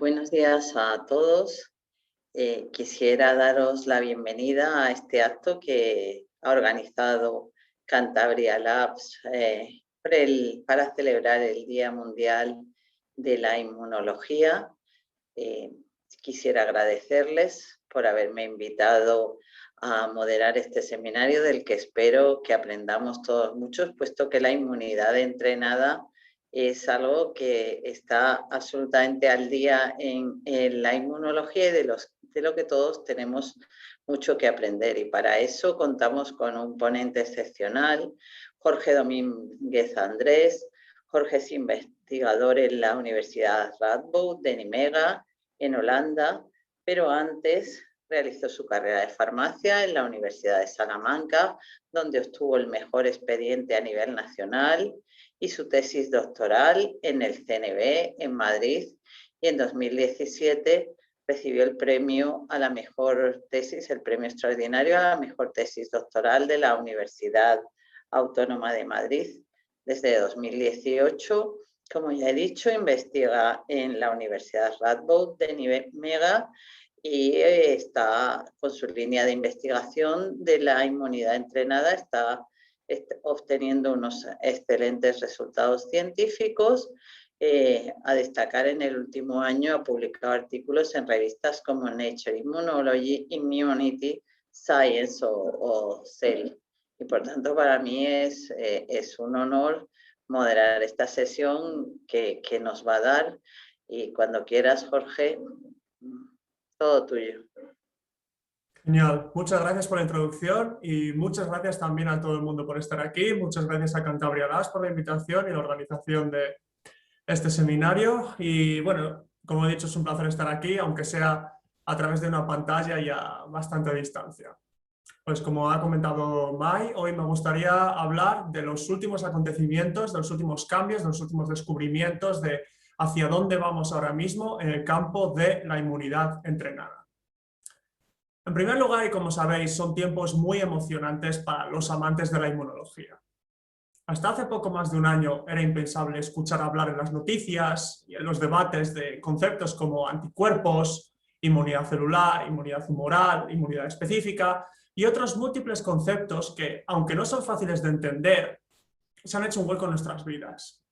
Buenos días a todos. Quisiera daros la bienvenida a este acto que ha organizado Cantabria Labs para celebrar el Día Mundial de la Inmunología. Quisiera agradecerles por haberme invitado a moderar este seminario del que espero que aprendamos todos muchos, puesto que la inmunidad entrenada es algo que está absolutamente al día en la inmunología y de lo que todos tenemos mucho que aprender. Y para eso contamos con un ponente excepcional, Jorge Domínguez Andrés. Jorge es investigador en la Universidad Radboud de Nijmegen, en Holanda, pero antes realizó su carrera de farmacia en la Universidad de Salamanca, donde obtuvo el mejor expediente a nivel nacional, y su tesis doctoral en el CNV en Madrid, y en 2017 recibió el premio a la mejor tesis, el premio extraordinario a la mejor tesis doctoral de la Universidad Autónoma de Madrid. Desde 2018, como ya he dicho, investiga en la Universidad Radboud de Nijmegen y está con su línea de investigación de la inmunidad entrenada, está obteniendo unos excelentes resultados científicos. A destacar, en el último año ha publicado artículos en revistas como Nature Immunology, Immunity, Science o Cell. Y por tanto, para mí es un honor moderar esta sesión que nos va a dar. Y cuando quieras, Jorge, todo tuyo. Genial, muchas gracias por la introducción y muchas gracias también a todo el mundo por estar aquí. Muchas gracias a Cantabria Labs por la invitación y la organización de este seminario. Y bueno, como he dicho, es un placer estar aquí, aunque sea a través de una pantalla y a bastante distancia. Pues como ha comentado Mai, hoy me gustaría hablar de los últimos acontecimientos, de los últimos cambios, de los últimos descubrimientos de hacia dónde vamos ahora mismo en el campo de la inmunidad entrenada. En primer lugar, y como sabéis, son tiempos muy emocionantes para los amantes de la inmunología. Hasta hace poco más de un año era impensable escuchar hablar en las noticias y en los debates de conceptos como anticuerpos, inmunidad celular, inmunidad humoral, inmunidad específica y otros múltiples conceptos que, aunque no son fáciles de entender, se han hecho un hueco en nuestras vidas.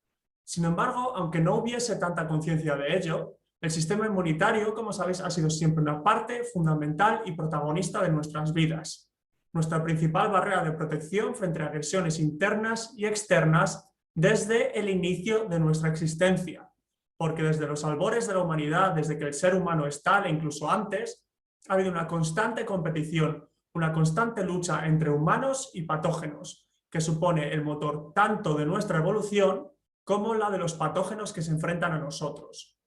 Sin embargo, aunque no hubiese tanta conciencia de ello, el sistema inmunitario, como sabéis, ha sido siempre una parte fundamental y protagonista de nuestras vidas. Nuestra principal barrera de protección frente a agresiones internas y externas desde el inicio de nuestra existencia. Porque desde los albores de la humanidad, desde que el ser humano es tal e incluso antes, ha habido una constante competición, una constante lucha entre humanos y patógenos, que supone el motor tanto de nuestra evolución como la de los patógenos que se enfrentan a nosotros.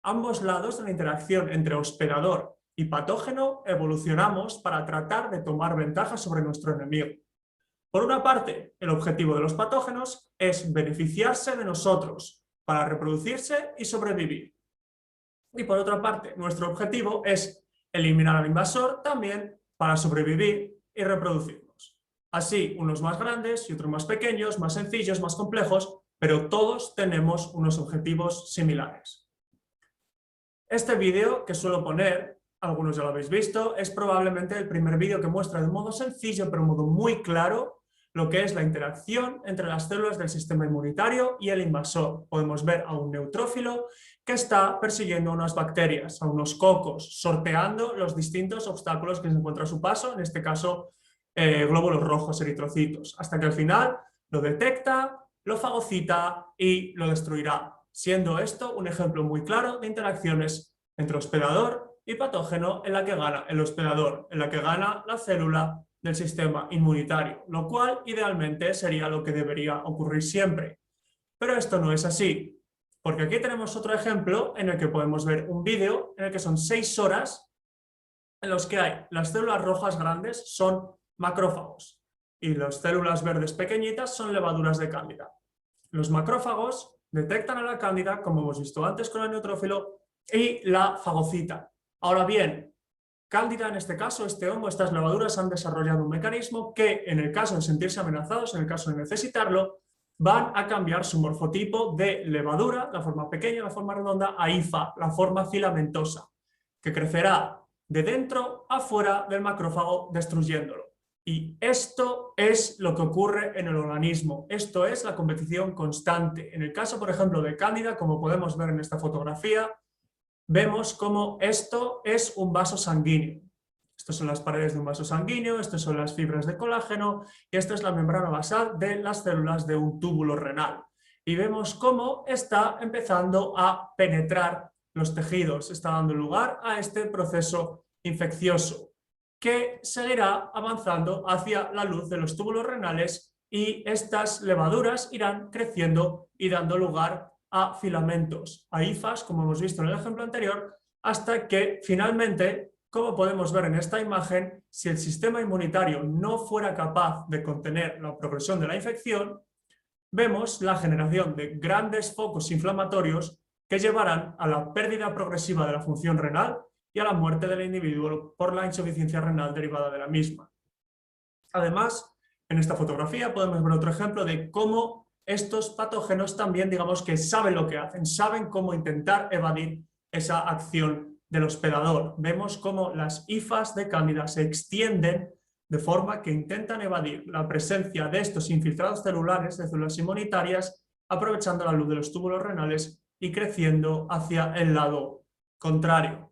Ambos lados de la interacción entre hospedador y patógeno evolucionamos para tratar de tomar ventaja sobre nuestro enemigo. Por una parte, el objetivo de los patógenos es beneficiarse de nosotros para reproducirse y sobrevivir. Y por otra parte, nuestro objetivo es eliminar al invasor también para sobrevivir y reproducirnos. Así, unos más grandes y otros más pequeños, más sencillos, más complejos, pero todos tenemos unos objetivos similares. Este vídeo que suelo poner, algunos ya lo habéis visto, es probablemente el primer vídeo que muestra de modo sencillo, pero de modo muy claro, lo que es la interacción entre las células del sistema inmunitario y el invasor. Podemos ver a un neutrófilo que está persiguiendo a unas bacterias, a unos cocos, sorteando los distintos obstáculos que se encuentran a su paso, en este caso glóbulos rojos, eritrocitos, hasta que al final lo detecta, lo fagocita y lo destruirá, siendo esto un ejemplo muy claro de interacciones entre hospedador y patógeno en la que gana el hospedador, en la que gana la célula del sistema inmunitario, lo cual idealmente sería lo que debería ocurrir siempre. Pero esto no es así, porque aquí tenemos otro ejemplo en el que podemos ver un vídeo en el que son 6 horas en los que hay las células rojas grandes son macrófagos y las células verdes pequeñitas son levaduras de cándida. Los macrófagos detectan a la cándida, como hemos visto antes con el neutrófilo, y la fagocitan. Ahora bien, cándida, en este caso, este hongo, estas levaduras han desarrollado un mecanismo que, en el caso de sentirse amenazados, en el caso de necesitarlo, van a cambiar su morfotipo de levadura, la forma pequeña, la forma redonda, a hifa, la forma filamentosa, que crecerá de dentro a fuera del macrófago destruyéndolo. Y esto es lo que ocurre en el organismo. Esto es la competición constante. En el caso, por ejemplo, de Cándida, como podemos ver en esta fotografía, vemos cómo esto es un vaso sanguíneo. Estas son las paredes de un vaso sanguíneo, estas son las fibras de colágeno y esta es la membrana basal de las células de un túbulo renal. Y vemos cómo está empezando a penetrar los tejidos, está dando lugar a este proceso infeccioso que seguirá avanzando hacia la luz de los túbulos renales y estas levaduras irán creciendo y dando lugar a filamentos, a hifas, como hemos visto en el ejemplo anterior, hasta que finalmente, como podemos ver en esta imagen, si el sistema inmunitario no fuera capaz de contener la progresión de la infección, vemos la generación de grandes focos inflamatorios que llevarán a la pérdida progresiva de la función renal y a la muerte del individuo por la insuficiencia renal derivada de la misma. Además, en esta fotografía podemos ver otro ejemplo de cómo estos patógenos también, digamos que saben lo que hacen, saben cómo intentar evadir esa acción del hospedador. Vemos cómo las hifas de Cándida se extienden de forma que intentan evadir la presencia de estos infiltrados celulares de células inmunitarias, aprovechando la luz de los túbulos renales y creciendo hacia el lado contrario.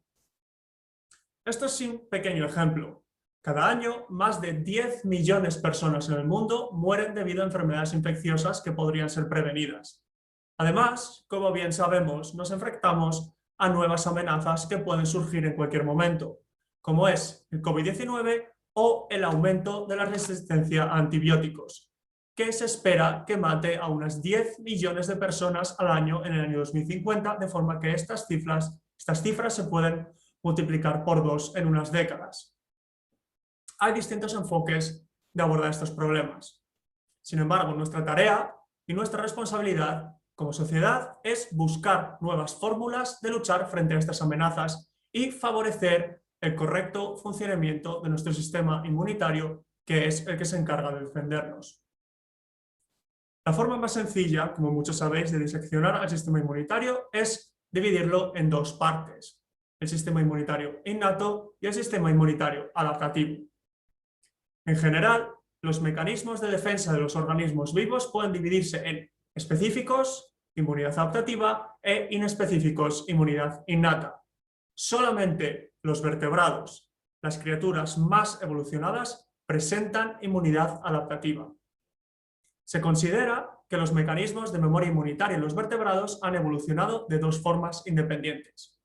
Esto es un pequeño ejemplo. Cada año, más de 10 millones de personas en el mundo mueren debido a enfermedades infecciosas que podrían ser prevenidas. Además, como bien sabemos, nos enfrentamos a nuevas amenazas que pueden surgir en cualquier momento, como es el COVID-19 o el aumento de la resistencia a antibióticos, que se espera que mate a unas 10 millones de personas al año en el año 2050, de forma que estas cifras se pueden multiplicar por 2 en unas décadas. Hay distintos enfoques de abordar estos problemas. Sin embargo, nuestra tarea y nuestra responsabilidad como sociedad es buscar nuevas fórmulas de luchar frente a estas amenazas y favorecer el correcto funcionamiento de nuestro sistema inmunitario, que es el que se encarga de defendernos. La forma más sencilla, como muchos sabéis, de diseccionar al sistema inmunitario es dividirlo en dos partes: el sistema inmunitario innato y el sistema inmunitario adaptativo. En general, los mecanismos de defensa de los organismos vivos pueden dividirse en específicos, inmunidad adaptativa, e inespecíficos, inmunidad innata. Solamente los vertebrados, las criaturas más evolucionadas, presentan inmunidad adaptativa. Se considera que los mecanismos de memoria inmunitaria en los vertebrados han evolucionado de dos formas independientes.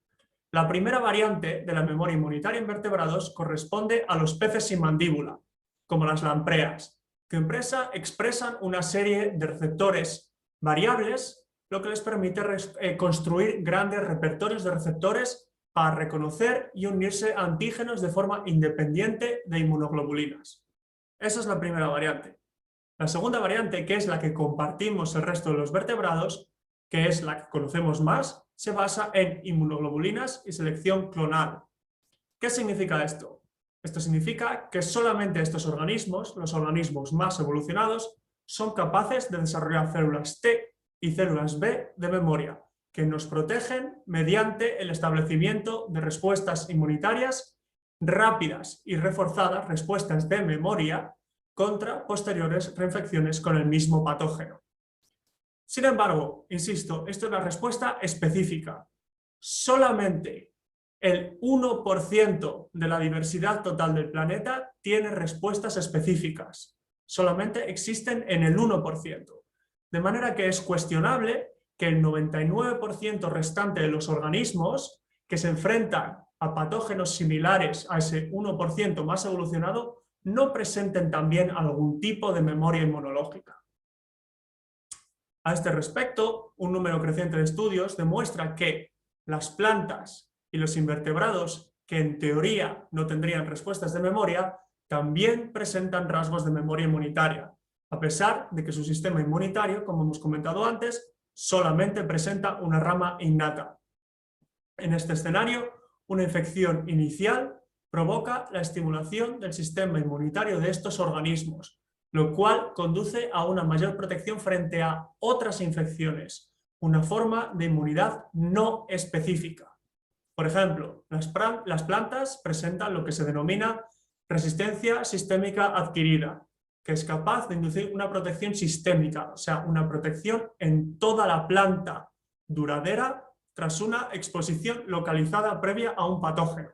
La primera variante de la memoria inmunitaria en vertebrados corresponde a los peces sin mandíbula, como las lampreas, que expresan una serie de receptores variables, lo que les permite construir grandes repertorios de receptores para reconocer y unirse a antígenos de forma independiente de inmunoglobulinas. Esa es la primera variante. La segunda variante, que es la que compartimos el resto de los vertebrados, que es la que conocemos más, se basa en inmunoglobulinas y selección clonal. ¿Qué significa esto? Esto significa que solamente estos organismos, los organismos más evolucionados, son capaces de desarrollar células T y células B de memoria, que nos protegen mediante el establecimiento de respuestas inmunitarias rápidas y reforzadas, respuestas de memoria, contra posteriores reinfecciones con el mismo patógeno. Sin embargo, insisto, esto es una respuesta específica. Solamente el 1% de la diversidad total del planeta tiene respuestas específicas. Solamente existen en el 1%. De manera que es cuestionable que el 99% restante de los organismos que se enfrentan a patógenos similares a ese 1% más evolucionado no presenten también algún tipo de memoria inmunológica. A este respecto, un número creciente de estudios demuestra que las plantas y los invertebrados que en teoría no tendrían respuestas de memoria también presentan rasgos de memoria inmunitaria, a pesar de que su sistema inmunitario, como hemos comentado antes, solamente presenta una rama innata. En este escenario, una infección inicial provoca la estimulación del sistema inmunitario de estos organismos, lo cual conduce a una mayor protección frente a otras infecciones, una forma de inmunidad no específica. Por ejemplo, las plantas presentan lo que se denomina resistencia sistémica adquirida, que es capaz de inducir una protección sistémica, o sea, una protección en toda la planta duradera tras una exposición localizada previa a un patógeno.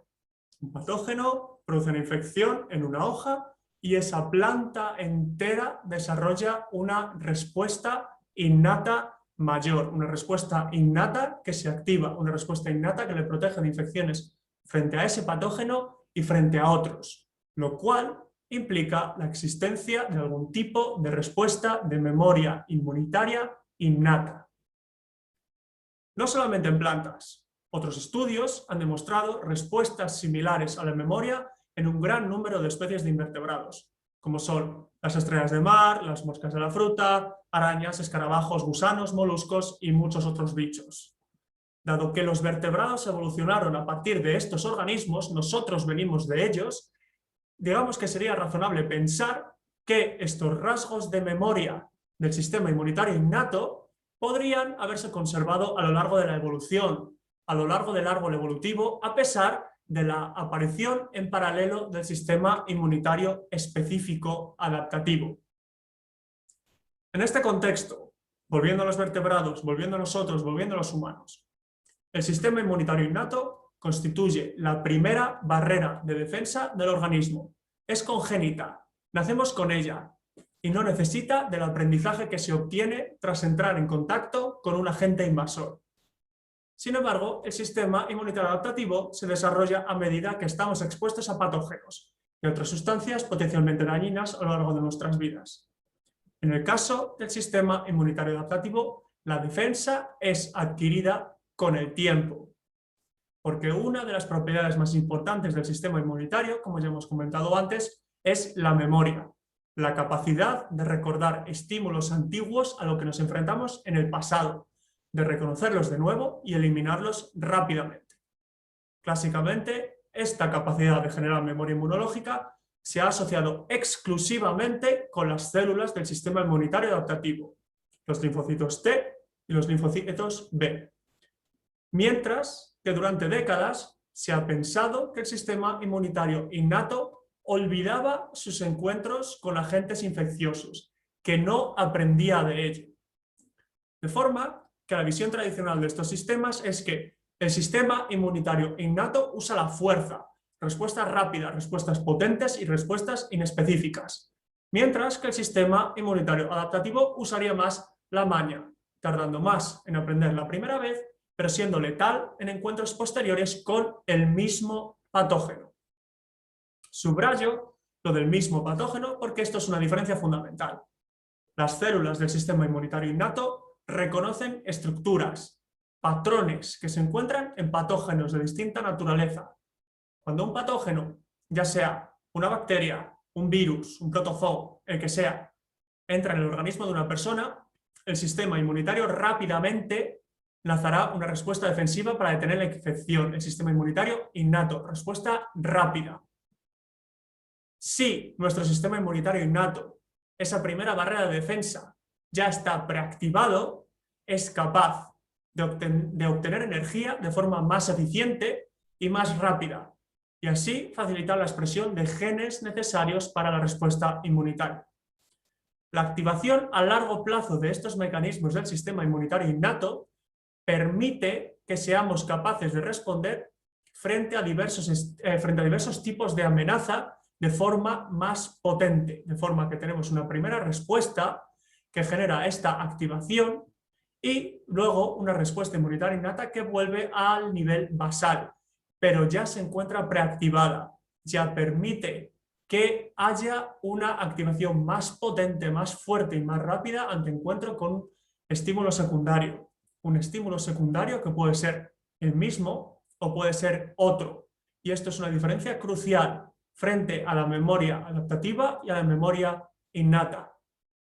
Un patógeno produce una infección en una hoja y esa planta entera desarrolla una respuesta innata mayor, una respuesta innata que se activa, una respuesta innata que le protege de infecciones frente a ese patógeno y frente a otros, lo cual implica la existencia de algún tipo de respuesta de memoria inmunitaria innata. No solamente en plantas, otros estudios han demostrado respuestas similares a la memoria en un gran número de especies de invertebrados, como son las estrellas de mar, las moscas de la fruta, arañas, escarabajos, gusanos, moluscos y muchos otros bichos. Dado que los vertebrados evolucionaron a partir de estos organismos, nosotros venimos de ellos, digamos que sería razonable pensar que estos rasgos de memoria del sistema inmunitario innato podrían haberse conservado a lo largo de la evolución, a lo largo del árbol evolutivo, a pesar de la aparición en paralelo del sistema inmunitario específico adaptativo. En este contexto, volviendo a los vertebrados, volviendo a nosotros, volviendo a los humanos, el sistema inmunitario innato constituye la primera barrera de defensa del organismo. Es congénita, nacemos con ella y no necesita del aprendizaje que se obtiene tras entrar en contacto con un agente invasor. Sin embargo, el sistema inmunitario adaptativo se desarrolla a medida que estamos expuestos a patógenos y otras sustancias potencialmente dañinas a lo largo de nuestras vidas. En el caso del sistema inmunitario adaptativo, la defensa es adquirida con el tiempo, porque una de las propiedades más importantes del sistema inmunitario, como ya hemos comentado antes, es la memoria, la capacidad de recordar estímulos antiguos a los que nos enfrentamos en el pasado, de reconocerlos de nuevo y eliminarlos rápidamente. Clásicamente, esta capacidad de generar memoria inmunológica se ha asociado exclusivamente con las células del sistema inmunitario adaptativo, los linfocitos T y los linfocitos B. Mientras que durante décadas se ha pensado que el sistema inmunitario innato olvidaba sus encuentros con agentes infecciosos, que no aprendía de ello. De forma que la visión tradicional de estos sistemas es que el sistema inmunitario innato usa la fuerza, respuestas rápidas, respuestas potentes y respuestas inespecíficas, mientras que el sistema inmunitario adaptativo usaría más la maña, tardando más en aprender la primera vez, pero siendo letal en encuentros posteriores con el mismo patógeno. Subrayo lo del mismo patógeno porque esto es una diferencia fundamental. Las células del sistema inmunitario innato reconocen estructuras, patrones que se encuentran en patógenos de distinta naturaleza. Cuando un patógeno, ya sea una bacteria, un virus, un protozoo, el que sea, entra en el organismo de una persona, el sistema inmunitario rápidamente lanzará una respuesta defensiva para detener la infección. El sistema inmunitario innato, respuesta rápida. Si nuestro sistema inmunitario innato, esa primera barrera de defensa, ya está preactivado, es capaz de obtener energía de forma más eficiente y más rápida, y así facilitar la expresión de genes necesarios para la respuesta inmunitaria. La activación a largo plazo de estos mecanismos del sistema inmunitario innato permite que seamos capaces de responder frente a diversos tipos de amenaza de forma más potente, de forma que tenemos una primera respuesta que genera esta activación y luego una respuesta inmunitaria innata que vuelve al nivel basal, pero ya se encuentra preactivada, ya permite que haya una activación más potente, más fuerte y más rápida ante encuentro con estímulo secundario. Un estímulo secundario que puede ser el mismo o puede ser otro. Y esto es una diferencia crucial frente a la memoria adaptativa y a la memoria innata.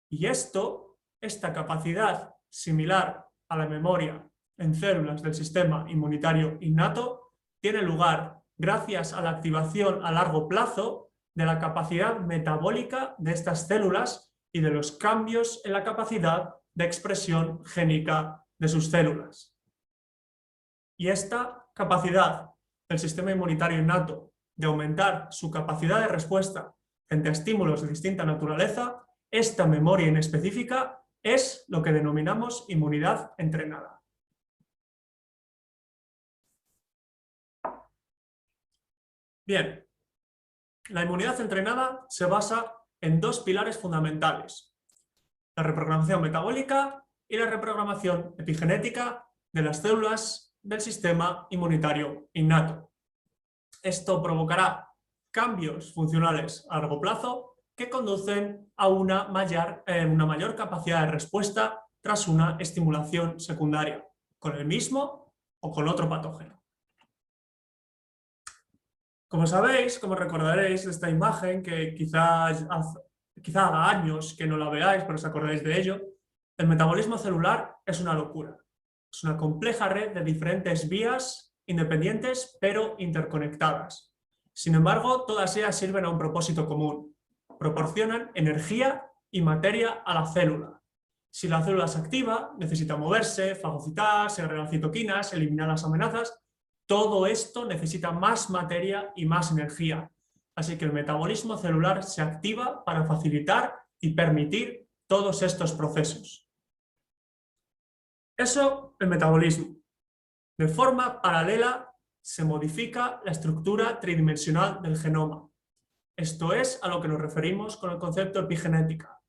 Y esta capacidad similar a la memoria en células del sistema inmunitario innato tiene lugar gracias a la activación a largo plazo de la capacidad metabólica de estas células y de los cambios en la capacidad de expresión génica de sus células. Y esta capacidad del sistema inmunitario innato de aumentar su capacidad de respuesta frente a estímulos de distinta naturaleza, esta memoria inespecífica es lo que denominamos inmunidad entrenada. Bien, la inmunidad entrenada se basa en dos pilares fundamentales: la reprogramación metabólica y la reprogramación epigenética de las células del sistema inmunitario innato. Esto provocará cambios funcionales a largo plazo que conducen a una mayor capacidad de respuesta tras una estimulación secundaria, con el mismo o con otro patógeno. Como sabéis, como recordaréis de esta imagen, que quizá haga años que no la veáis, pero os acordáis de ello, el metabolismo celular es una locura. Es una compleja red de diferentes vías independientes pero interconectadas. Sin embargo, todas ellas sirven a un propósito común: proporcionan energía y materia a la célula. Si la célula se activa, necesita moverse, fagocitar, segregar citoquinas, eliminar las amenazas. Todo esto necesita más materia y más energía. Así que el metabolismo celular se activa para facilitar y permitir todos estos procesos. Eso, el metabolismo. De forma paralela se modifica la estructura tridimensional del genoma. Esto es a lo que nos referimos con el concepto de epigenética.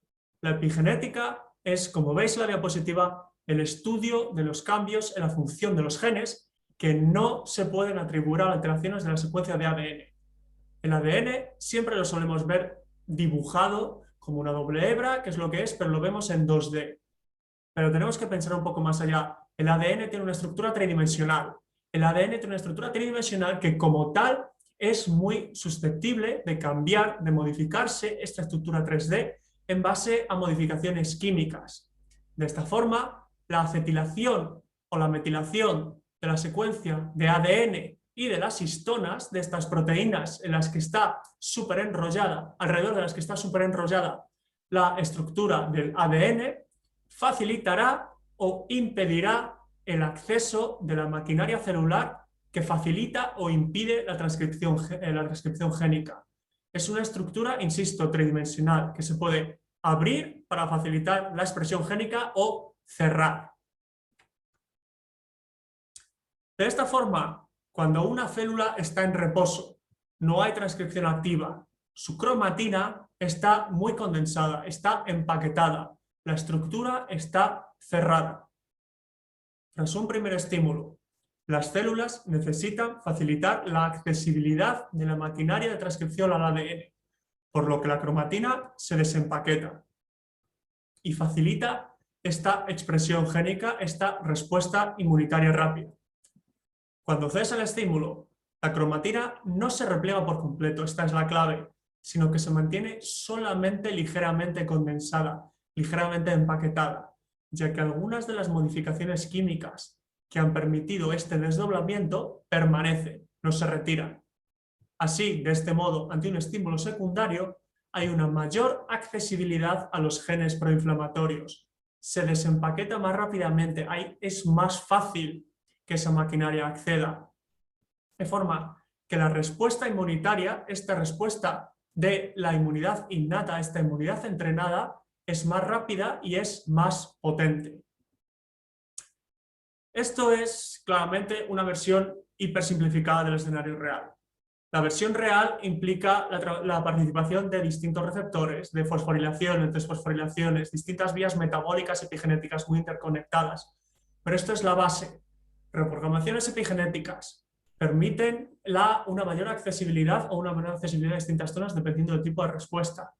La epigenética es, como veis en la diapositiva, el estudio de los cambios en la función de los genes que no se pueden atribuir a alteraciones de la secuencia de ADN. El ADN siempre lo solemos ver dibujado como una doble hebra, que es lo que es, pero lo vemos en 2D. Pero tenemos que pensar un poco más allá. El ADN tiene una estructura tridimensional. El ADN tiene una estructura tridimensional que, como tal, es muy susceptible de cambiar, de modificarse esta estructura 3D en base a modificaciones químicas. De esta forma, la acetilación o la metilación de la secuencia de ADN y de las histonas, de estas proteínas en las que está superenrollada, alrededor de las que está superenrollada la estructura del ADN, facilitará o impedirá el acceso de la maquinaria celular que facilita o impide la transcripción génica. Es una estructura, insisto, tridimensional, que se puede abrir para facilitar la expresión génica o cerrar. De esta forma, cuando una célula está en reposo, no hay transcripción activa, su cromatina está muy condensada, está empaquetada, la estructura está cerrada. Tras un primer estímulo, las células necesitan facilitar la accesibilidad de la maquinaria de transcripción al ADN, por lo que la cromatina se desempaqueta y facilita esta expresión génica, esta respuesta inmunitaria rápida. Cuando cesa el estímulo, la cromatina no se repliega por completo, esta es la clave, sino que se mantiene solamente ligeramente condensada, ligeramente empaquetada, ya que algunas de las modificaciones químicas que han permitido este desdoblamiento permanecen, no se retiran. Así, de este modo, ante un estímulo secundario, hay una mayor accesibilidad a los genes proinflamatorios. Se desempaqueta más rápidamente, es más fácil que esa maquinaria acceda. De forma que la respuesta inmunitaria, esta respuesta de la inmunidad innata, esta inmunidad entrenada, es más rápida y es más potente. Esto es claramente una versión hipersimplificada del escenario real. La versión real implica la participación de distintos receptores, de fosforilaciones, desfosforilaciones, distintas vías metabólicas epigenéticas muy interconectadas. Pero esto es la base. Reprogramaciones epigenéticas permiten una mayor accesibilidad o una menor accesibilidad a distintas zonas dependiendo del tipo de respuesta.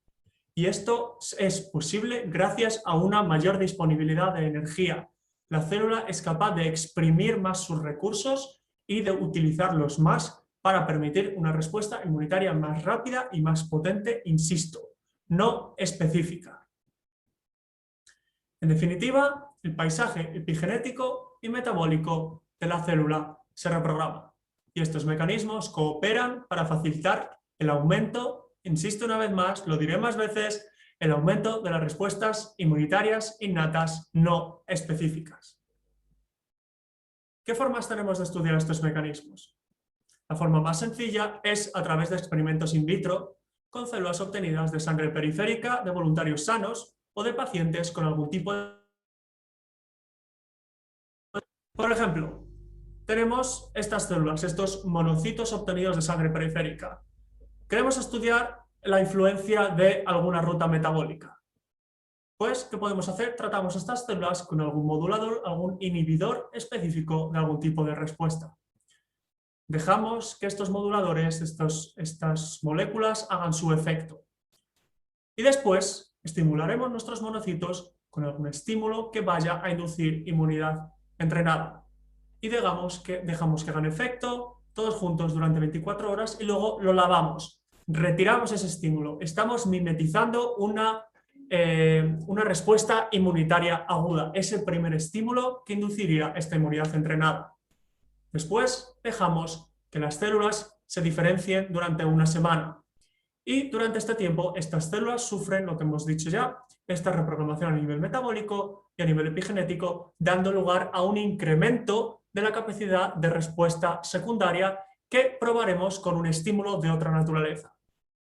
Y esto es posible gracias a una mayor disponibilidad de energía. La célula es capaz de exprimir más sus recursos y de utilizarlos más para permitir una respuesta inmunitaria más rápida y más potente, insisto, no específica. En definitiva, el paisaje epigenético y metabólico de la célula se reprograma y estos mecanismos cooperan para facilitar el aumento insisto una vez más, lo diré más veces, el aumento de las respuestas inmunitarias innatas no específicas. ¿Qué formas tenemos de estudiar estos mecanismos? La forma más sencilla es a través de experimentos in vitro con células obtenidas de sangre periférica de voluntarios sanos o de pacientes con algún tipo de... Por ejemplo, tenemos estas células, estos monocitos obtenidos de sangre periférica. Queremos estudiar la influencia de alguna ruta metabólica. Pues, ¿qué podemos hacer? Tratamos estas células con algún modulador, algún inhibidor específico de algún tipo de respuesta. Dejamos que estos moduladores, estas moléculas, hagan su efecto. Y después estimularemos nuestros monocitos con algún estímulo que vaya a inducir inmunidad entrenada. Y dejamos que hagan efecto todos juntos durante 24 horas y luego lo lavamos. Retiramos ese estímulo. Estamos mimetizando una respuesta inmunitaria aguda. Es el primer estímulo que induciría esta inmunidad entrenada. Después dejamos que las células se diferencien durante una semana. Y durante este tiempo estas células sufren lo que hemos dicho ya, esta reprogramación a nivel metabólico y a nivel epigenético, dando lugar a un incremento de la capacidad de respuesta secundaria que probaremos con un estímulo de otra naturaleza.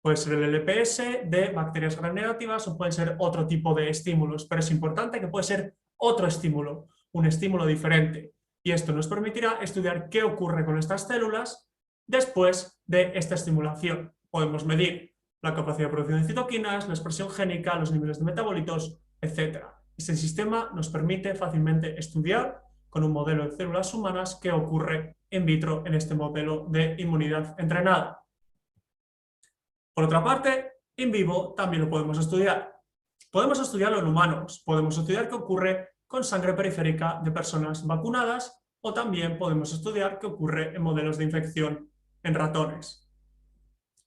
Puede ser el LPS de bacterias gram negativas o puede ser otro tipo de estímulos, pero es importante que puede ser otro estímulo, un estímulo diferente. Y esto nos permitirá estudiar qué ocurre con estas células después de esta estimulación. Podemos medir la capacidad de producción de citoquinas, la expresión génica, los niveles de metabolitos, etc. Este sistema nos permite fácilmente estudiar con un modelo de células humanas qué ocurre in vitro en este modelo de inmunidad entrenada. Por otra parte, in vivo también lo podemos estudiar. Podemos estudiarlo en humanos, podemos estudiar qué ocurre con sangre periférica de personas vacunadas o también podemos estudiar qué ocurre en modelos de infección en ratones.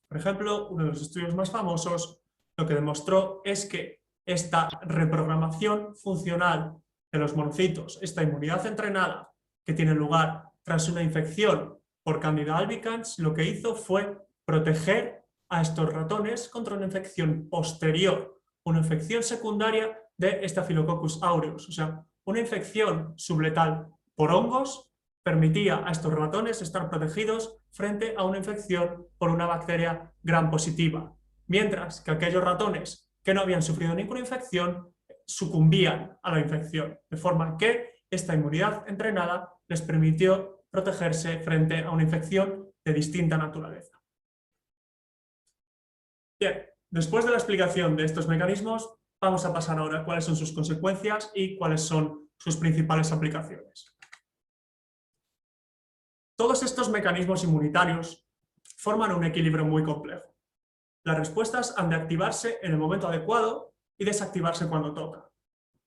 Por ejemplo, uno de los estudios más famosos lo que demostró es que esta reprogramación funcional de los monocitos, esta inmunidad entrenada que tiene lugar tras una infección por Candida albicans, lo que hizo fue proteger a estos ratones contra una infección posterior, una infección secundaria de Staphylococcus aureus, o sea, una infección subletal por hongos permitía a estos ratones estar protegidos frente a una infección por una bacteria gram positiva, mientras que aquellos ratones que no habían sufrido ninguna infección sucumbían a la infección, de forma que esta inmunidad entrenada les permitió protegerse frente a una infección de distinta naturaleza. Bien, después de la explicación de estos mecanismos, vamos a pasar ahora a cuáles son sus consecuencias y cuáles son sus principales aplicaciones. Todos estos mecanismos inmunitarios forman un equilibrio muy complejo. Las respuestas han de activarse en el momento adecuado y desactivarse cuando toca.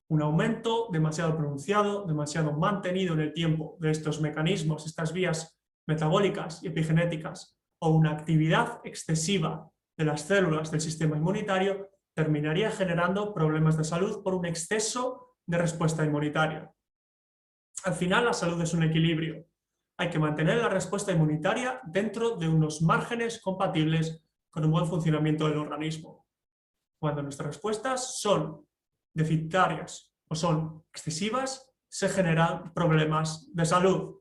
Un aumento demasiado pronunciado, demasiado mantenido en el tiempo de estos mecanismos, estas vías metabólicas y epigenéticas, o una actividad excesiva de las células del sistema inmunitario terminaría generando problemas de salud por un exceso de respuesta inmunitaria. Al final, la salud es un equilibrio. Hay que mantener la respuesta inmunitaria dentro de unos márgenes compatibles con un buen funcionamiento del organismo. Cuando nuestras respuestas son deficitarias o son excesivas, se generan problemas de salud.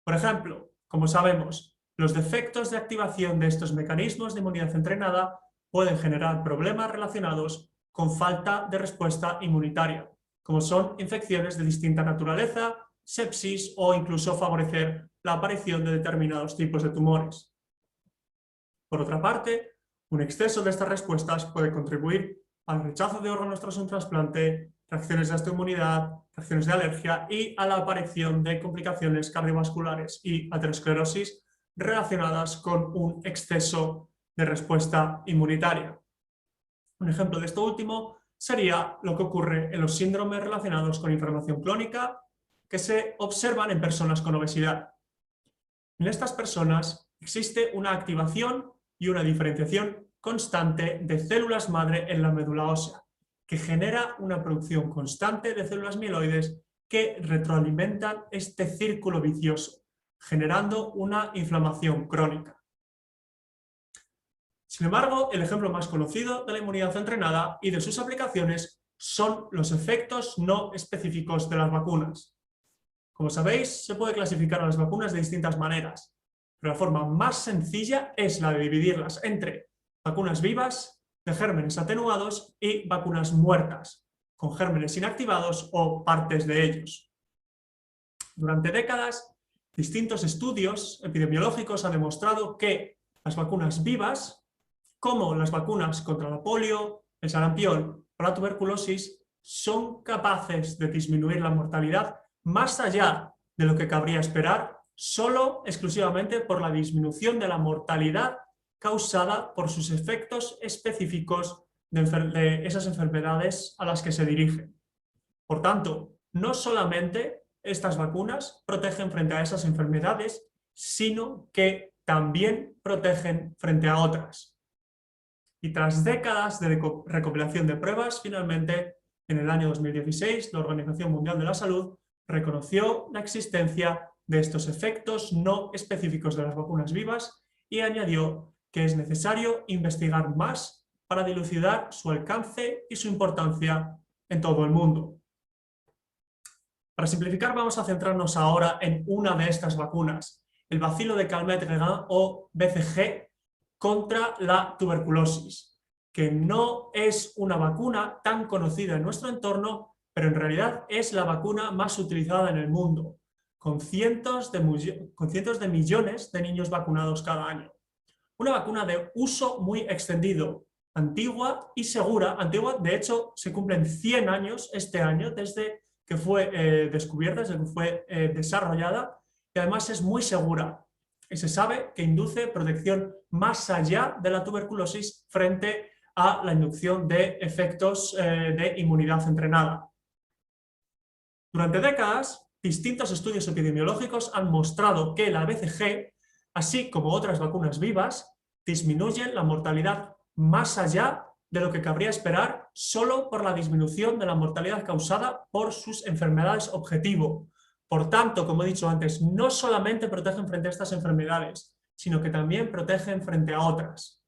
Por ejemplo, como sabemos, los defectos de activación de estos mecanismos de inmunidad entrenada pueden generar problemas relacionados con falta de respuesta inmunitaria, como son infecciones de distinta naturaleza, sepsis o incluso favorecer la aparición de determinados tipos de tumores. Por otra parte, un exceso de estas respuestas puede contribuir al rechazo de órganos tras un trasplante, reacciones de autoinmunidad, reacciones de alergia y a la aparición de complicaciones cardiovasculares y aterosclerosis relacionadas con un exceso de respuesta inmunitaria. Un ejemplo de esto último sería lo que ocurre en los síndromes relacionados con inflamación crónica que se observan en personas con obesidad. En estas personas existe una activación y una diferenciación constante de células madre en la médula ósea, que genera una producción constante de células mieloides que retroalimentan este círculo vicioso, generando una inflamación crónica. Sin embargo, el ejemplo más conocido de la inmunidad entrenada y de sus aplicaciones son los efectos no específicos de las vacunas. Como sabéis, se puede clasificar a las vacunas de distintas maneras, pero la forma más sencilla es la de dividirlas entre vacunas vivas, de gérmenes atenuados, y vacunas muertas, con gérmenes inactivados o partes de ellos. Durante décadas, distintos estudios epidemiológicos han demostrado que las vacunas vivas, como las vacunas contra la polio, el sarampión o la tuberculosis, son capaces de disminuir la mortalidad más allá de lo que cabría esperar, solo exclusivamente por la disminución de la mortalidad causada por sus efectos específicos de esas enfermedades a las que se dirigen. Por tanto, no solamente estas vacunas protegen frente a esas enfermedades, sino que también protegen frente a otras. Y tras décadas de recopilación de pruebas, finalmente, en el año 2016, la Organización Mundial de la Salud reconoció la existencia de estos efectos no específicos de las vacunas vivas y añadió que es necesario investigar más para dilucidar su alcance y su importancia en todo el mundo. Para simplificar, vamos a centrarnos ahora en una de estas vacunas, el bacilo de Calmette-Guerin o BCG contra la tuberculosis, que no es una vacuna tan conocida en nuestro entorno, pero en realidad es la vacuna más utilizada en el mundo, con cientos de millones de niños vacunados cada año. Una vacuna de uso muy extendido, antigua y segura. Antigua, de hecho, se cumplen 100 años este año desde que fue descubierta, desde que fue desarrollada, y además es muy segura. Y se sabe que induce protección más allá de la tuberculosis frente a la inducción de efectos de inmunidad entrenada. Durante décadas, distintos estudios epidemiológicos han mostrado que la BCG, así como otras vacunas vivas, disminuyen la mortalidad más allá de lo que cabría esperar solo por la disminución de la mortalidad causada por sus enfermedades objetivo. Por tanto, como he dicho antes, no solamente protegen frente a estas enfermedades, sino que también protegen frente a otras.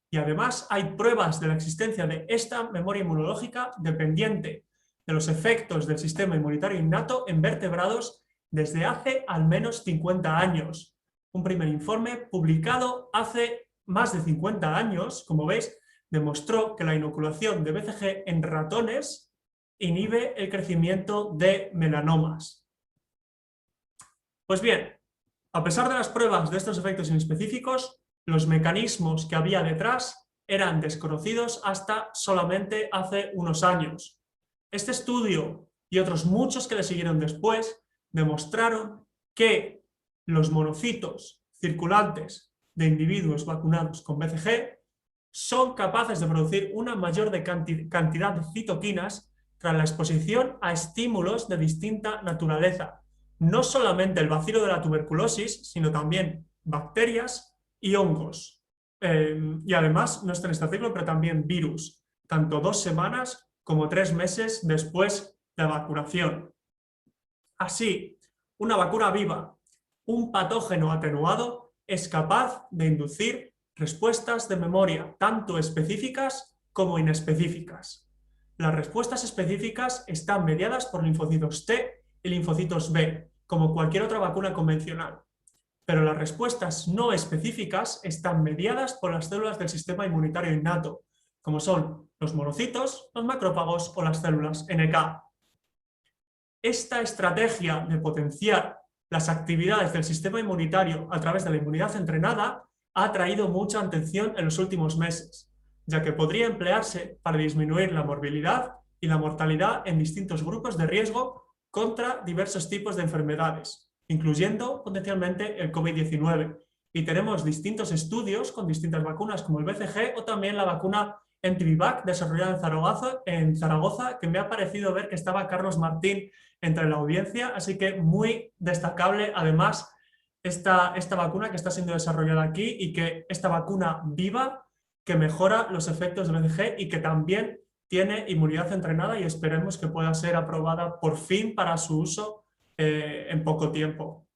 Y además hay pruebas de la existencia de esta memoria inmunológica dependiente de los efectos del sistema inmunitario innato en vertebrados desde hace al menos 50 años. Un primer informe publicado hace más de 50 años, como veis, demostró que la inoculación de BCG en ratones inhibe el crecimiento de melanomas. Pues bien, a pesar de las pruebas de estos efectos inespecíficos, los mecanismos que había detrás eran desconocidos hasta solamente hace unos años. Este estudio y otros muchos que le siguieron después demostraron que los monocitos circulantes de individuos vacunados con BCG son capaces de producir una mayor cantidad de citoquinas tras la exposición a estímulos de distinta naturaleza. No solamente el bacilo de la tuberculosis, sino también bacterias y hongos. Y además, no está en este artículo, pero también virus, tanto 2 semanas como 3 meses después de la vacunación. Así, una vacuna viva, un patógeno atenuado, es capaz de inducir respuestas de memoria, tanto específicas como inespecíficas. Las respuestas específicas están mediadas por linfocitos T y linfocitos B, como cualquier otra vacuna convencional. Pero las respuestas no específicas están mediadas por las células del sistema inmunitario innato, como son los monocitos, los macrófagos o las células NK. Esta estrategia de potenciar las actividades del sistema inmunitario a través de la inmunidad entrenada ha atraído mucha atención en los últimos meses, ya que podría emplearse para disminuir la morbilidad y la mortalidad en distintos grupos de riesgo contra diversos tipos de enfermedades, incluyendo potencialmente el COVID-19. Y tenemos distintos estudios con distintas vacunas como el BCG o también la vacuna Entivivac desarrollada en Zaragoza, que me ha parecido ver que estaba Carlos Martín entre la audiencia, así que muy destacable además esta vacuna que está siendo desarrollada aquí y que esta vacuna viva que mejora los efectos del BCG y que también tiene inmunidad entrenada y esperemos que pueda ser aprobada por fin para su uso en poco tiempo.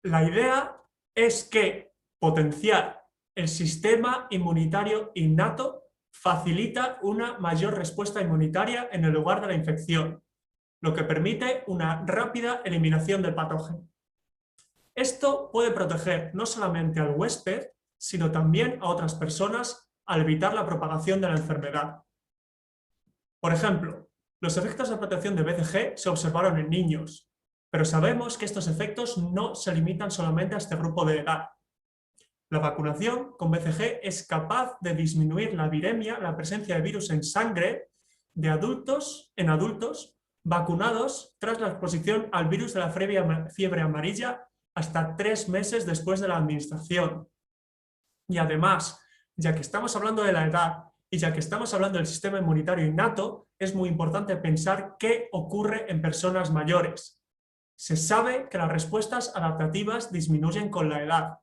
La idea es que potenciar el sistema inmunitario innato facilita una mayor respuesta inmunitaria en el lugar de la infección, lo que permite una rápida eliminación del patógeno. Esto puede proteger no solamente al huésped, sino también a otras personas al evitar la propagación de la enfermedad. Por ejemplo, los efectos de protección de BCG se observaron en niños, pero sabemos que estos efectos no se limitan solamente a este grupo de edad. La vacunación con BCG es capaz de disminuir la viremia, la presencia de virus en sangre de adultos vacunados tras la exposición al virus de la fiebre amarilla hasta 3 meses después de la administración. Y además, ya que estamos hablando de la edad y ya que estamos hablando del sistema inmunitario innato, es muy importante pensar qué ocurre en personas mayores. Se sabe que las respuestas adaptativas disminuyen con la edad,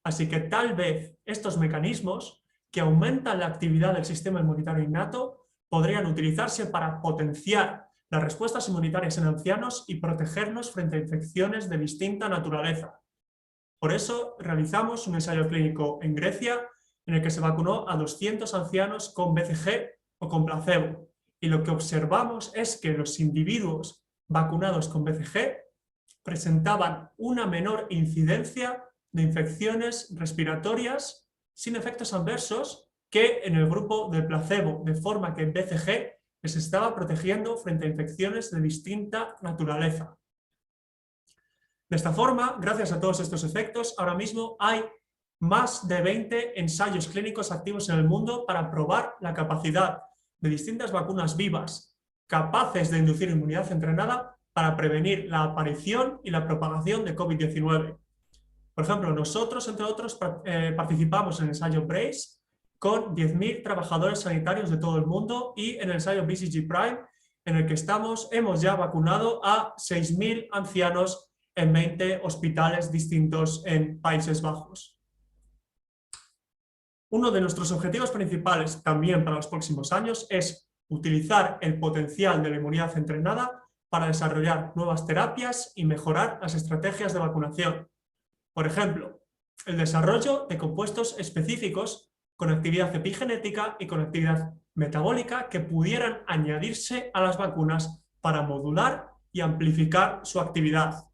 así que tal vez estos mecanismos que aumentan la actividad del sistema inmunitario innato podrían utilizarse para potenciar las respuestas inmunitarias en ancianos y protegernos frente a infecciones de distinta naturaleza. Por eso realizamos un ensayo clínico en Grecia en el que se vacunó a 200 ancianos con BCG o con placebo. Y lo que observamos es que los individuos vacunados con BCG presentaban una menor incidencia de infecciones respiratorias sin efectos adversos que en el grupo de placebo, de forma que BCG les estaba protegiendo frente a infecciones de distinta naturaleza. De esta forma, gracias a todos estos efectos, ahora mismo hay más de 20 ensayos clínicos activos en el mundo para probar la capacidad de distintas vacunas vivas capaces de inducir inmunidad entrenada para prevenir la aparición y la propagación de COVID-19. Por ejemplo, nosotros, entre otros, participamos en el ensayo BRACE con 10.000 trabajadores sanitarios de todo el mundo y en el ensayo BCG Prime, en el que hemos ya vacunado a 6.000 ancianos en 20 hospitales distintos en Países Bajos. Uno de nuestros objetivos principales también para los próximos años es utilizar el potencial de la inmunidad entrenada para desarrollar nuevas terapias y mejorar las estrategias de vacunación. Por ejemplo, el desarrollo de compuestos específicos con actividad epigenética y con actividad metabólica que pudieran añadirse a las vacunas para modular y amplificar su actividad.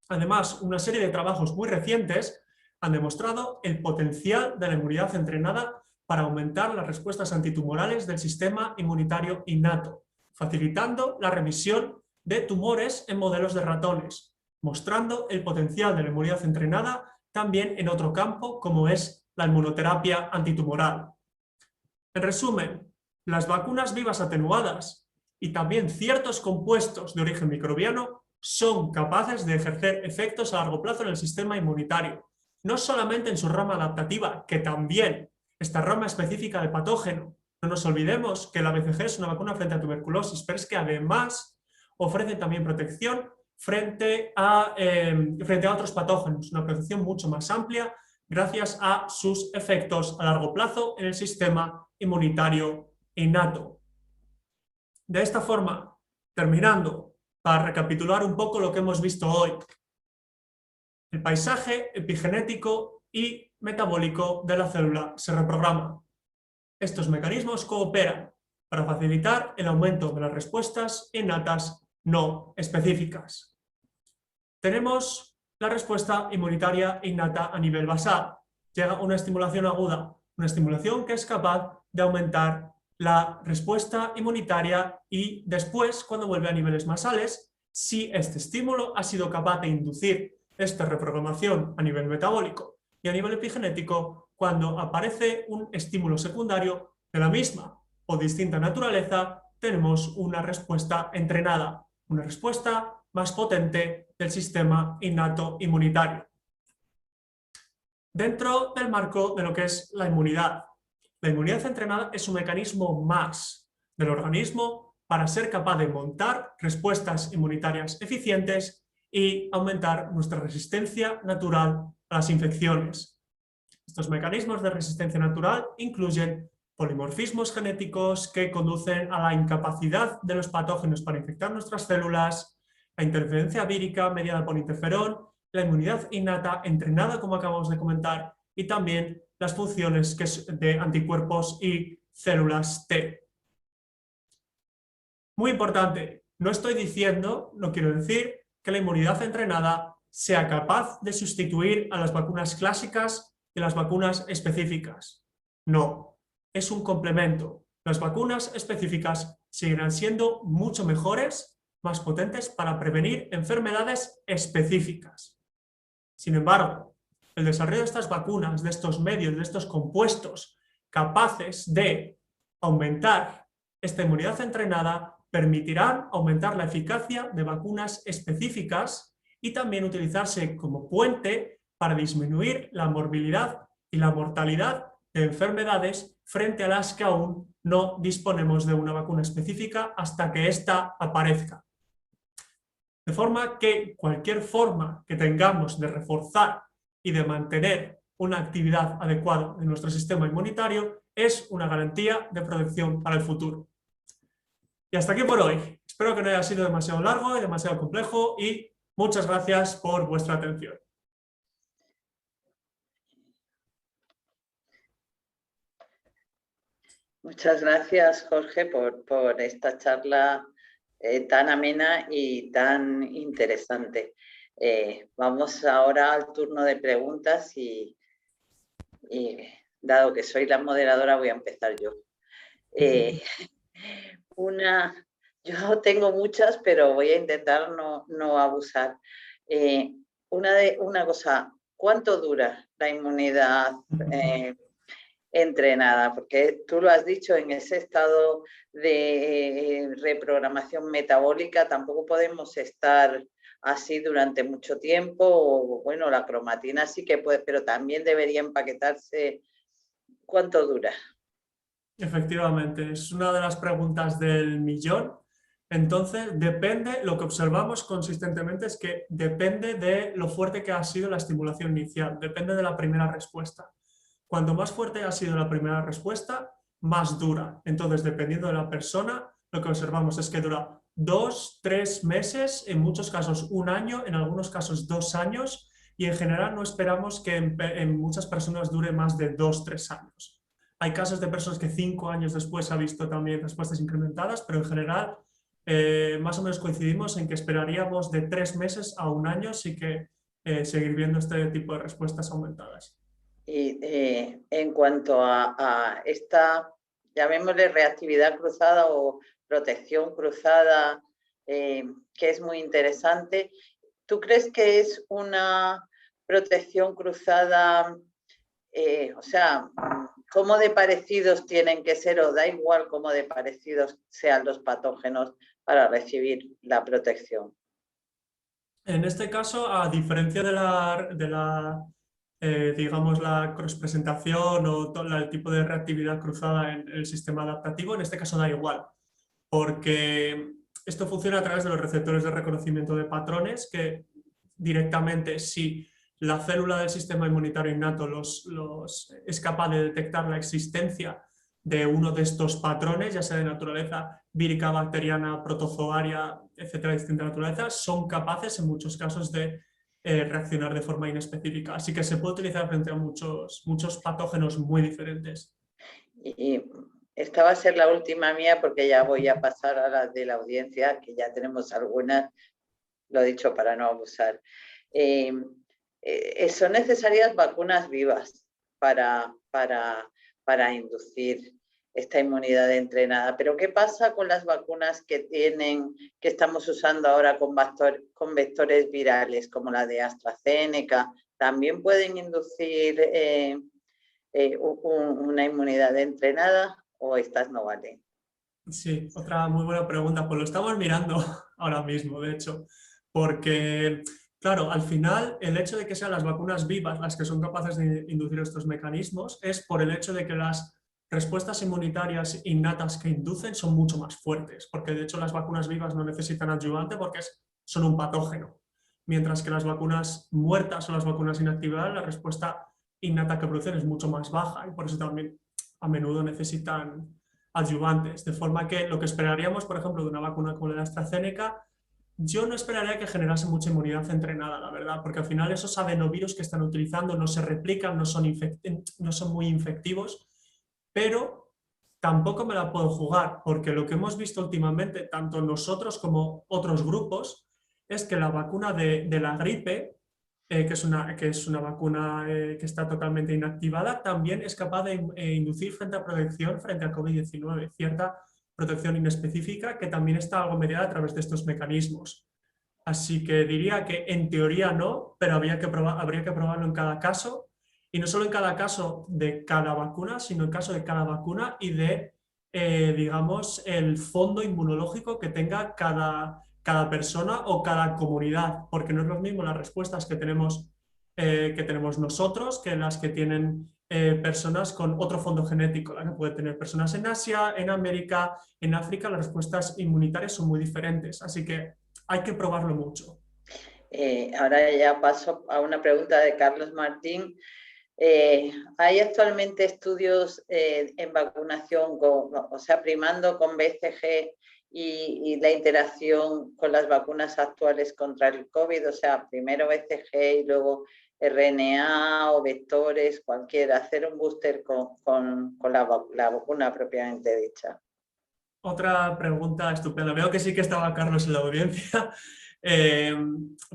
Además, una serie de trabajos muy recientes han demostrado el potencial de la inmunidad entrenada para aumentar las respuestas antitumorales del sistema inmunitario innato, facilitando la remisión de tumores en modelos de ratones, mostrando el potencial de la inmunidad entrenada también en otro campo como es la inmunoterapia antitumoral. En resumen, las vacunas vivas atenuadas y también ciertos compuestos de origen microbiano son capaces de ejercer efectos a largo plazo en el sistema inmunitario, no solamente en su rama adaptativa, que también esta rama específica de patógeno. No nos olvidemos que la BCG es una vacuna frente a tuberculosis, pero es que además ofrece también protección frente a otros patógenos, una protección mucho más amplia gracias a sus efectos a largo plazo en el sistema inmunitario innato. De esta forma, terminando, para recapitular un poco lo que hemos visto hoy, el paisaje epigenético y metabólico de la célula se reprograma. Estos mecanismos cooperan para facilitar el aumento de las respuestas innatas no específicas. Tenemos la respuesta inmunitaria innata a nivel basal. Llega una estimulación aguda, una estimulación que es capaz de aumentar la respuesta inmunitaria y después, cuando vuelve a niveles basales, si este estímulo ha sido capaz de inducir esta reprogramación a nivel metabólico y a nivel epigenético, cuando aparece un estímulo secundario de la misma o distinta naturaleza, tenemos una respuesta entrenada, una respuesta más potente del sistema innato inmunitario. Dentro del marco de lo que es la inmunidad entrenada es un mecanismo más del organismo para ser capaz de montar respuestas inmunitarias eficientes y aumentar nuestra resistencia natural a las infecciones. Estos mecanismos de resistencia natural incluyen polimorfismos genéticos que conducen a la incapacidad de los patógenos para infectar nuestras células, la interferencia vírica mediada por interferón, la inmunidad innata entrenada, como acabamos de comentar, y también las funciones de anticuerpos y células T. Muy importante, no estoy diciendo, no quiero decir, que la inmunidad entrenada sea capaz de sustituir a las vacunas clásicas y las vacunas específicas. No, es un complemento. Las vacunas específicas seguirán siendo mucho mejores, más potentes para prevenir enfermedades específicas. Sin embargo, el desarrollo de estas vacunas, de estos medios, de estos compuestos capaces de aumentar esta inmunidad entrenada, permitirán aumentar la eficacia de vacunas específicas y también utilizarse como puente para disminuir la morbilidad y la mortalidad de enfermedades frente a las que aún no disponemos de una vacuna específica hasta que ésta aparezca. De forma que cualquier forma que tengamos de reforzar y de mantener una actividad adecuada de nuestro sistema inmunitario es una garantía de protección para el futuro. Y hasta aquí por hoy. Espero que no haya sido demasiado largo y demasiado complejo y muchas gracias por vuestra atención. Muchas gracias, Jorge, por esta charla tan amena y tan interesante. Vamos ahora al turno de preguntas y dado que soy la moderadora voy a empezar yo. Yo tengo muchas, pero voy a intentar no abusar. Una cosa, ¿cuánto dura la inmunidad entrenada? Porque tú lo has dicho, en ese estado de reprogramación metabólica tampoco podemos estar así durante mucho tiempo, o bueno, la cromatina sí que puede, pero también debería empaquetarse. ¿Cuánto dura? Efectivamente, es una de las preguntas del millón. Entonces, depende, lo que observamos consistentemente es que depende de lo fuerte que ha sido la estimulación inicial, depende de la primera respuesta. Cuanto más fuerte ha sido la primera respuesta, más dura. Entonces, dependiendo de la persona, lo que observamos es que dura 2, 3 meses, en muchos casos 1 año, en algunos casos 2 años, y en general no esperamos que en muchas personas dure más de 2, 3 años. Hay casos de personas que 5 años después ha visto también respuestas incrementadas, pero en general más o menos coincidimos en que esperaríamos de 3 meses a 1 año, sí que seguir viendo este tipo de respuestas aumentadas. Y en cuanto a esta, llamémosle reactividad cruzada o protección cruzada, que es muy interesante, ¿tú crees que es una protección cruzada, o sea, cómo de parecidos tienen que ser, o da igual cómo de parecidos sean los patógenos para recibir la protección? En este caso, a diferencia digamos, la cross-presentación o el tipo de reactividad cruzada en el sistema adaptativo, en este caso da igual, porque esto funciona a través de los receptores de reconocimiento de patrones que directamente, si la célula del sistema inmunitario innato es capaz de detectar la existencia de uno de estos patrones, ya sea de naturaleza vírica, bacteriana, protozoaria, etcétera, de distinta naturaleza, son capaces en muchos casos de reaccionar de forma inespecífica. Así que se puede utilizar frente a muchos patógenos muy diferentes. Y esta va a ser la última mía porque ya voy a pasar a las de la audiencia, que ya tenemos algunas, lo he dicho para no abusar. Son necesarias vacunas vivas para inducir esta inmunidad entrenada. Pero ¿qué pasa con las vacunas que estamos usando ahora con vectores virales, como la de AstraZeneca? ¿También pueden inducir una inmunidad entrenada o estas no valen? Sí, otra muy buena pregunta. Pues lo estamos mirando ahora mismo, de hecho, porque, claro, al final el hecho de que sean las vacunas vivas las que son capaces de inducir estos mecanismos es por el hecho de que las respuestas inmunitarias innatas que inducen son mucho más fuertes, porque de hecho las vacunas vivas no necesitan adyuvante porque son un patógeno, mientras que las vacunas muertas o las vacunas inactivadas, la respuesta innata que producen es mucho más baja y por eso también a menudo necesitan adyuvantes, de forma que lo que esperaríamos, por ejemplo, de una vacuna como la de AstraZeneca, yo no esperaría que generase mucha inmunidad entrenada, la verdad, porque al final esos adenovirus que están utilizando no se replican, no son muy infectivos, pero tampoco me la puedo jugar, porque lo que hemos visto últimamente, tanto nosotros como otros grupos, es que la vacuna de la gripe, que es una vacuna que está totalmente inactivada, también es capaz de inducir frente a protección frente a COVID-19, cierta protección inespecífica que también está algo mediada a través de estos mecanismos. Así que diría que en teoría no, pero habría que probarlo en cada caso, y no solo en cada caso de cada vacuna, sino en caso de cada vacuna y de, digamos, el fondo inmunológico que tenga cada persona o cada comunidad, porque no es lo mismo las respuestas que tenemos nosotros que las que tienen personas con otro fondo genético, la que puede tener personas en Asia, en América, en África. Las respuestas inmunitarias son muy diferentes, así que hay que probarlo mucho. Ahora ya paso a una pregunta de Carlos Martín. ¿Hay actualmente estudios en vacunación, o sea, primando con BCG y la interacción con las vacunas actuales contra el COVID? O sea, primero BCG y luego RNA o vectores, cualquiera, hacer un booster con la vacuna propiamente dicha. Otra pregunta estupenda. Veo que sí que estaba Carlos en la audiencia. Eh,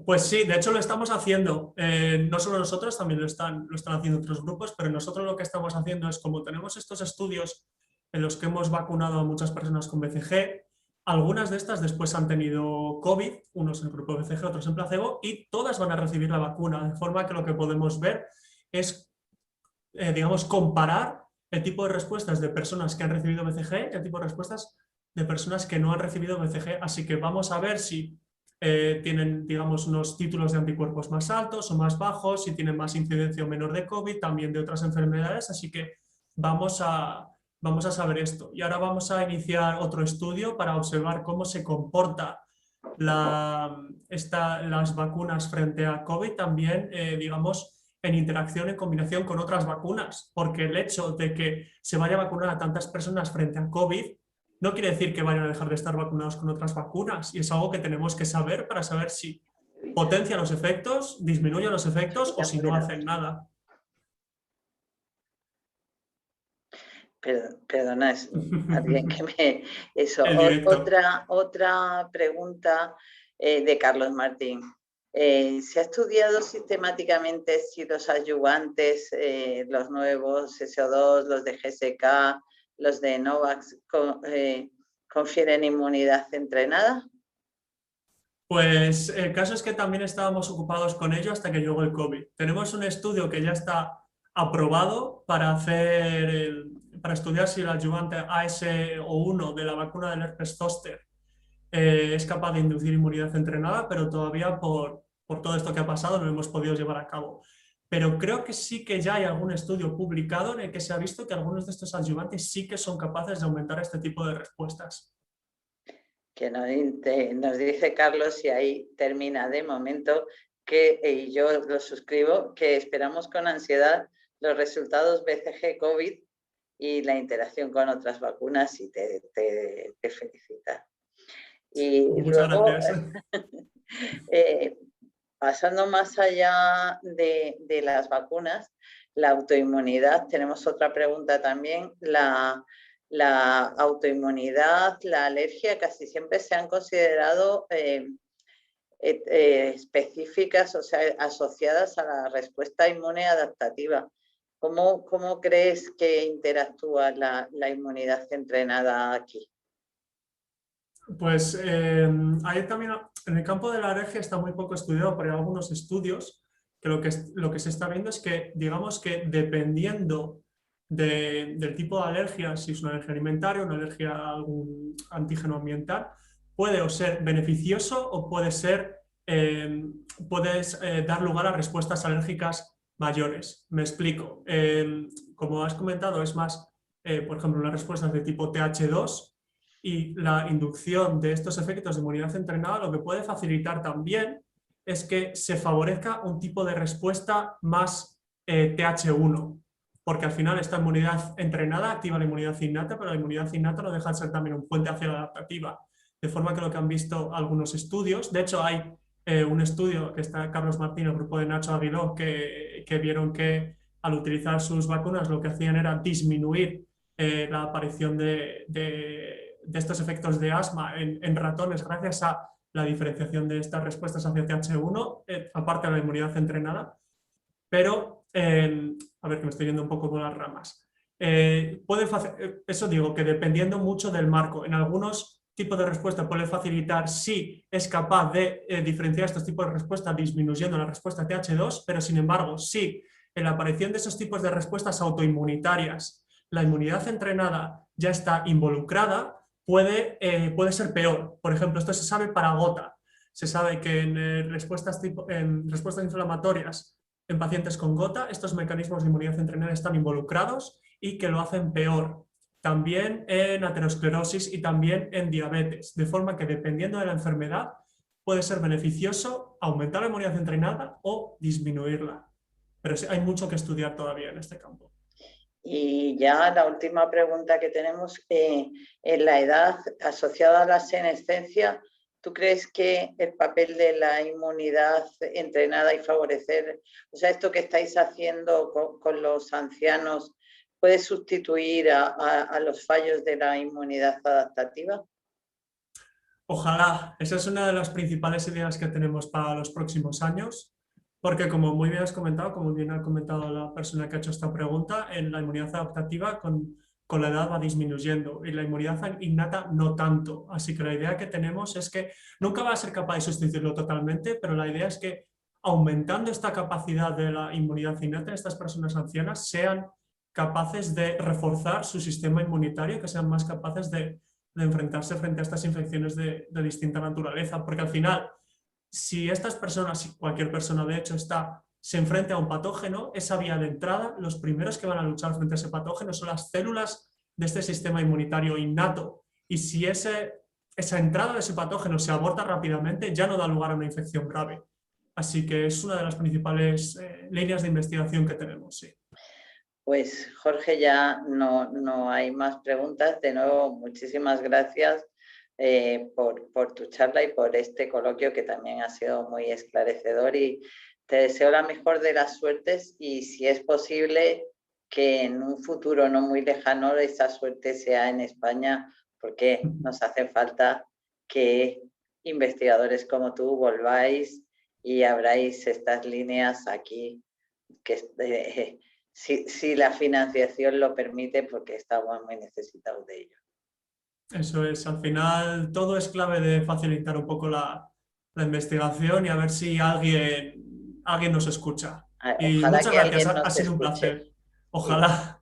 pues sí, de hecho lo estamos haciendo. No solo nosotros, también lo están haciendo otros grupos, pero nosotros lo que estamos haciendo es, como tenemos estos estudios en los que hemos vacunado a muchas personas con BCG, algunas de estas después han tenido COVID, unos en el grupo BCG, otros en placebo, y todas van a recibir la vacuna, de forma que lo que podemos ver es, digamos, comparar el tipo de respuestas de personas que han recibido BCG y el tipo de respuestas de personas que no han recibido BCG. Así que vamos a ver si tienen, digamos, unos títulos de anticuerpos más altos o más bajos, si tienen más incidencia o menor de COVID, también de otras enfermedades. Así que vamos a saber esto. Y ahora vamos a iniciar otro estudio para observar cómo se comporta las vacunas frente a COVID también, digamos, en interacción, en combinación con otras vacunas, porque el hecho de que se vaya a vacunar a tantas personas frente a COVID no quiere decir que vayan a dejar de estar vacunados con otras vacunas, y es algo que tenemos que saber para saber si potencia los efectos, disminuye los efectos o si no hacen nada. Perdona, es alguien que me... Eso. Otra pregunta de Carlos Martín. ¿Se ha estudiado sistemáticamente si los adyuvantes, los nuevos SO2, los de GSK, los de Novavax, confieren inmunidad entrenada? Pues el caso es que también estábamos ocupados con ello hasta que llegó el COVID. Tenemos un estudio que ya está aprobado para estudiar si el adyuvante AS01 de la vacuna del herpes zóster es capaz de inducir inmunidad entrenada, pero todavía por todo esto que ha pasado no lo hemos podido llevar a cabo. Pero creo que sí que ya hay algún estudio publicado en el que se ha visto que algunos de estos adyuvantes sí que son capaces de aumentar este tipo de respuestas. Que nos dice Carlos, y ahí termina de momento, y yo lo suscribo, que esperamos con ansiedad los resultados BCG COVID y la interacción con otras vacunas, y te felicita. Y muchas luego, gracias. Pasando más allá de las vacunas, la autoinmunidad, tenemos otra pregunta también. La autoinmunidad, la alergia, casi siempre se han considerado específicas, o sea, asociadas a la respuesta inmune adaptativa. ¿Cómo crees que interactúa la inmunidad entrenada aquí? Pues ahí también, en el campo de la alergia está muy poco estudiado, pero hay algunos estudios que lo que se está viendo es que, digamos que dependiendo del tipo de alergia, si es una alergia alimentaria, una alergia a algún antígeno ambiental, puede o ser beneficioso o puede ser, puedes dar lugar a respuestas alérgicas mayores. Me explico. Como has comentado, es más, por ejemplo, las respuestas de tipo TH2, y la inducción de estos efectos de inmunidad entrenada lo que puede facilitar también es que se favorezca un tipo de respuesta más TH1, porque al final esta inmunidad entrenada activa la inmunidad innata, pero la inmunidad innata no deja de ser también un puente hacia la adaptativa, de forma que lo que han visto algunos estudios, de hecho hay un estudio que está Carlos Martín, el grupo de Nacho Aguiló, que vieron que al utilizar sus vacunas lo que hacían era disminuir la aparición de estos efectos de asma en ratones gracias a la diferenciación de estas respuestas hacia TH1, aparte de la inmunidad entrenada. Pero, a ver que me estoy yendo un poco por las ramas. Eso digo, que dependiendo mucho del marco, en algunos tipos de respuesta puede facilitar si es capaz de diferenciar estos tipos de respuesta disminuyendo la respuesta TH2, pero sin embargo, si en la aparición de esos tipos de respuestas autoinmunitarias la inmunidad entrenada ya está involucrada, puede ser peor. Por ejemplo, esto se sabe para gota. Se sabe que en respuestas inflamatorias en pacientes con gota, estos mecanismos de inmunidad entrenada están involucrados y que lo hacen peor. También en aterosclerosis y también en diabetes, de forma que dependiendo de la enfermedad puede ser beneficioso aumentar la inmunidad entrenada o disminuirla. Pero hay mucho que estudiar todavía en este campo. Y ya la última pregunta que tenemos, en la edad asociada a la senescencia, ¿tú crees que el papel de la inmunidad entrenada y favorecer, o sea, esto que estáis haciendo con los ancianos, puede sustituir a los fallos de la inmunidad adaptativa? Ojalá, esa es una de las principales ideas que tenemos para los próximos años, porque como muy bien has comentado, como bien ha comentado la persona que ha hecho esta pregunta, en la inmunidad adaptativa con la edad va disminuyendo y la inmunidad innata no tanto. Así que la idea que tenemos es que nunca va a ser capaz de sustituirlo totalmente, pero la idea es que aumentando esta capacidad de la inmunidad innata, estas personas ancianas sean capaces de reforzar su sistema inmunitario, que sean más capaces de enfrentarse frente a estas infecciones de distinta naturaleza, porque al final, si estas personas, si cualquier persona de hecho se enfrenta a un patógeno, esa vía de entrada, los primeros que van a luchar frente a ese patógeno son las células de este sistema inmunitario innato, y si esa entrada de ese patógeno se aborta rápidamente, ya no da lugar a una infección grave. Así que es una de las principales líneas de investigación que tenemos, sí. Pues Jorge, ya no hay más preguntas. De nuevo, muchísimas gracias por tu charla y por este coloquio que también ha sido muy esclarecedor, y te deseo la mejor de las suertes y si es posible que en un futuro no muy lejano esa suerte sea en España, porque nos hace falta que investigadores como tú volváis y abráis estas líneas aquí que si la financiación lo permite, porque estamos muy necesitados de ello. Eso es, al final todo es clave de facilitar un poco la investigación y a ver si alguien nos escucha. Y Ojalá muchas que gracias, alguien ha nos sido un escuche. placer. Ojalá.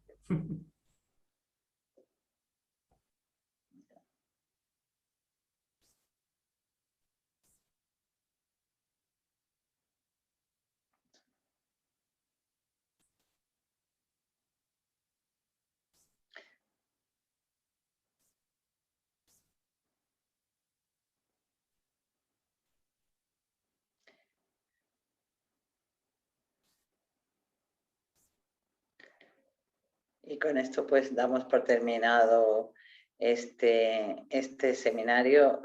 Y con esto pues damos por terminado este seminario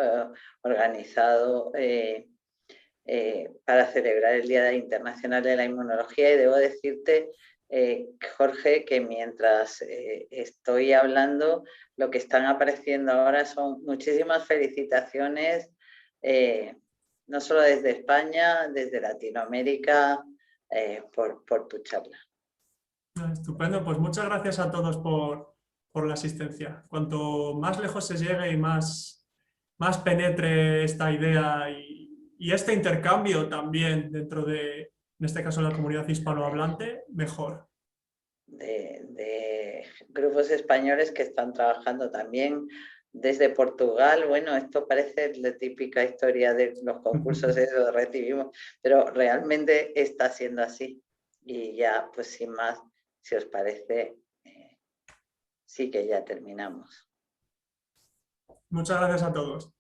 organizado para celebrar el Día Internacional de la Inmunología. Y debo decirte, Jorge, que mientras estoy hablando, lo que están apareciendo ahora son muchísimas felicitaciones, no solo desde España, desde Latinoamérica, por tu charla. Estupendo, pues muchas gracias a todos por la asistencia. Cuanto más lejos se llegue y más penetre esta idea y este intercambio también dentro de, en este caso, la comunidad hispanohablante, mejor. De grupos españoles que están trabajando también desde Portugal. Bueno, esto parece la típica historia de los concursos, eso recibimos, pero realmente está siendo así. Y ya, pues sin más, si os parece, sí que ya terminamos. Muchas gracias a todos.